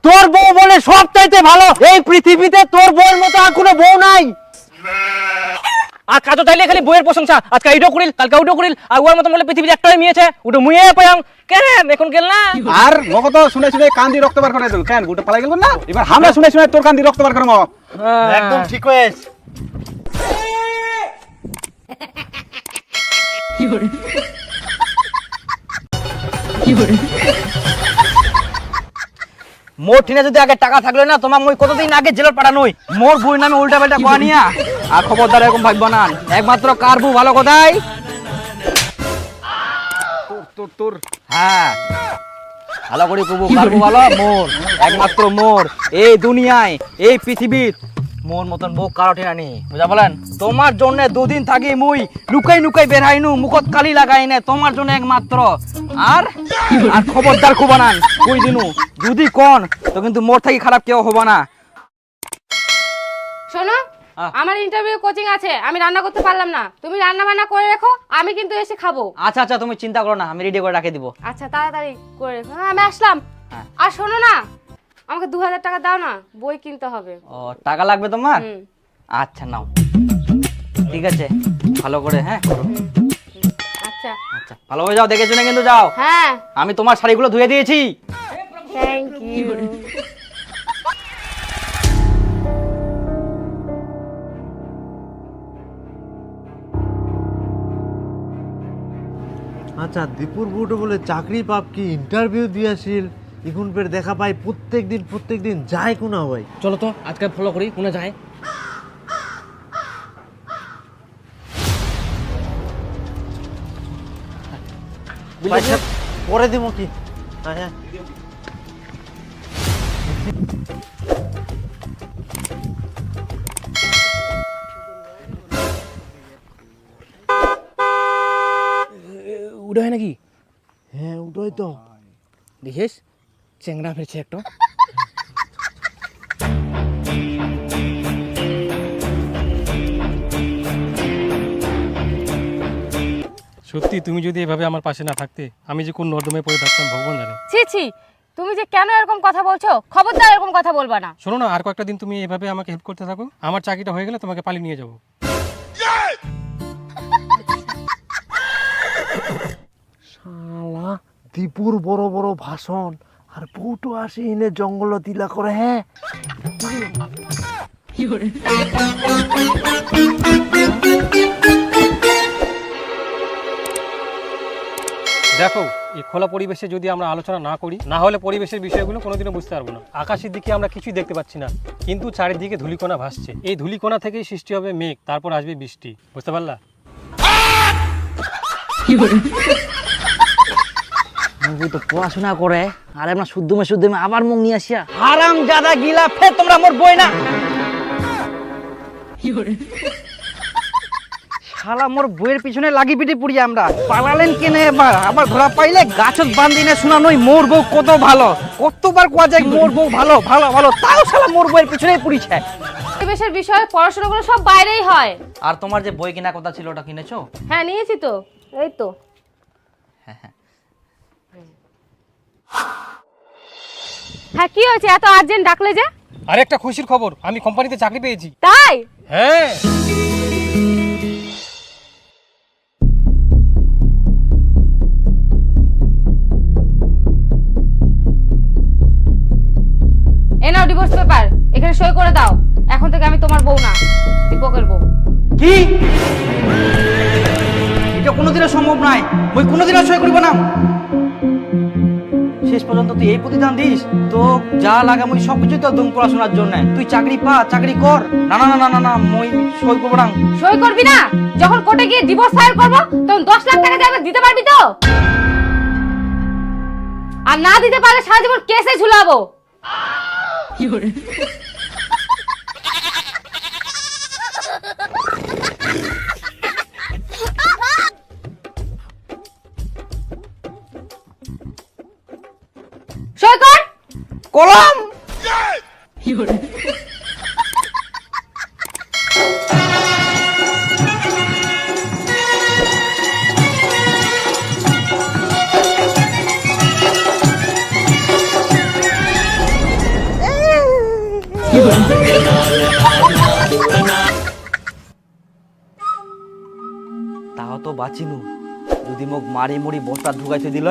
তোর বউ বলে সব চাইতে ভালো। এই পৃথিবীতে তোর বউর মতো আর কোনো বউ নাই। আর কাজও চাইলে খালি বইয়ের প্রশংসা, আজকে এইটাও করিল কালকে ওইটাও করিল, আর ওর মতো বলে পৃথিবীতে একটাই মেয়েছে ওটা মুয়ে পাইম কেন এখন গেল না। আর মগত শুনে শুনে কান্দি রক্ত বার করে দিল কেন গোটা পালাই গেল না। এবার আমরা শুনে শুনে তোর কান্দি রক্ত বার করব। একদম ঠিক হয়েছ। মোর ঠিনে যদি আগে টাকা থাকলে না তোমার মই কতদিন আগে জেলত পাঠানোই। মোর বই নামে উল্টা পাল্টা কোয়া নিয়া আর খবরদার এরকম ভাবব না। একমাত্র কার বউ ভালো কোথায়? তোর তোর হ্যাঁ ভালো করে কবু কার বউ ভালো? মোর, একমাত্র মোর। এই দুনিয়ায় এই পৃথিবীর মোর মতন বউ কারো ঠিনা নেই, বুঝা বলেন? তোমার জন্য দুদিন থাকি মুই লুকাই লুকাই বের হাইনু, মুখত কালি লাগাই না তোমার জন্য একমাত্র। আর আর খবরদার খুব বানান কই দিনু যদি কোন তো কিন্তু মোর থাকি খারাপ কেউ হবো না। শোনো, আমার ইন্টারভিউ কোচিং আছে, আমি রান্না করতে পারলাম না, তুমি রান্না বান্না করে রেখো, আমি কিন্তু এসে খাবো। আচ্ছা আচ্ছা তুমি চিন্তা করো না, আমি রেডি করে রাখে দিব। আচ্ছা তাড়াতাড়ি করে রেখো। হ্যাঁ আমি আসলাম। আর শোনো না, আমাকে 2000 টাকা দাও না, বই কিনতে হবে। ও টাকা লাগবে তোমার? হুম। আচ্ছা নাও, ঠিক আছে ভালো করে হ্যাঁ করো। আচ্ছা আচ্ছা ভালোভাবে যাও, দেখে শুনে কিন্তু যাও। হ্যাঁ আমি তোমার শাড়িগুলো ধুয়ে দিয়েছি। Thank you. আচ্ছা দীপুর বুটো বলে চাকরি পাপ কি ইন্টারভিউ দিয়েছিল এখন ফের দেখা পাই প্রত্যেক দিন যায় কোনা ভাই। চলো তো আজকে ফলো করি কোনে যায়। পরে দিব কি হ্যাঁ উড়ে হয় নাকি? হ্যাঁ ওটাই তো। দেখিস চেংড়া ফেরছে একটা। সত্যি তুমি যদি এভাবে আমার পাশে না থাকতে আমি যে কোন নর্দমে পড়ে থাকতাম ভগবান জানে। ছি ছি, তুমি যে কেন এরকম কথা বলছো? খবরদার এরকম কথা বলবা না। শোনো না, আর কয়েকটা দিন তুমি এভাবে আমাকে হেল্প করতে থাকো, আমার চাকরিটা হয়ে গেলে তোমাকে পালিয়ে নিয়ে যাবো। শালা দীপুর বড় বড় ভাষণ আর বউটো আসি এনে জঙ্গল দিলা করে। হ্যাঁ দেখো এই খোলা পরিবেশে যদি আমরা আলোচনা না করি, না হলে পরিবেশের বিষয়গুলো কোনোদিনও বুঝতে পারবো না। আকাশের দিকে আমরা কিছুই দেখতে পাচ্ছি না, কিন্তু চারিদিকে ধূলিকণা ভাসছে। এই ধূলিকণা থেকেই সৃষ্টি হবে মেঘ, তারপর আসবে বৃষ্টি। বুঝতে পারলা? মুই তো পড়াশোনা করে আর আমরা শুদ্ধমে আবার মুখ নিয়ে আসিয়া হারাম জাদা গিলা ফের তোমরা মোর বই না। শালা মোর বইয়ের পিছনে লাগি পিটি পুড়ি আমরা পালালেন কেনে এবার? আবার ঘোড়া পাইলে গাছত বান্ধি না শোনা নই মোর বউ কত ভালো, কতবার কোয়া যায় মোর বউ ভালো ভালো ভালো, তাও শালা মোর বইয়ের পিছনেই পুড়িছে। পরিবেশের বিষয়ে পড়াশোনাগুলো সব বাইরেই হয়। আর তোমার যে বই কেনার কথা ছিল ওটা কিনেছো? হ্যাঁ নিয়েছি তো, এই তো। হ্যাঁ কি হয়েছে, এত আর্জেন্ট ডাকলে যে? আর একটা খুশির খবর, আমি কোম্পানিতে চাকরি পেয়েছি। তাই? হ্যাঁ এ নাও ডিভোর্স পেপার, এখানে সই করে দাও। এখন থেকে আমি তোমার বউ না, দীপকের বউ। কি? এটা কোনোদিনও সম্ভব নয়, মই কোনোদিনও সই করব না। শেষ পর্যন্ত তুই এই প্রতিদান দিস, তো যা লাগে মই সবকিছু তো দুম পড়াশোনার জন্য। তুই চাকরি পা, চাকরি কর। না না না না না মই সই করব না। সই করবি না? যখন কোর্টে গিয়ে ডিভোর্স ফাইল করব তখন 10 লাখ টাকা যাবে, দিতে পারবি তো? আর না দিতে পারলে সারা জীবন কেসে ঝুলাবো। সই কর। কলম। তাও তো বাঁচিনু যদি মোক মারি মুড়ি বস্তা ঢুকাইতে দিল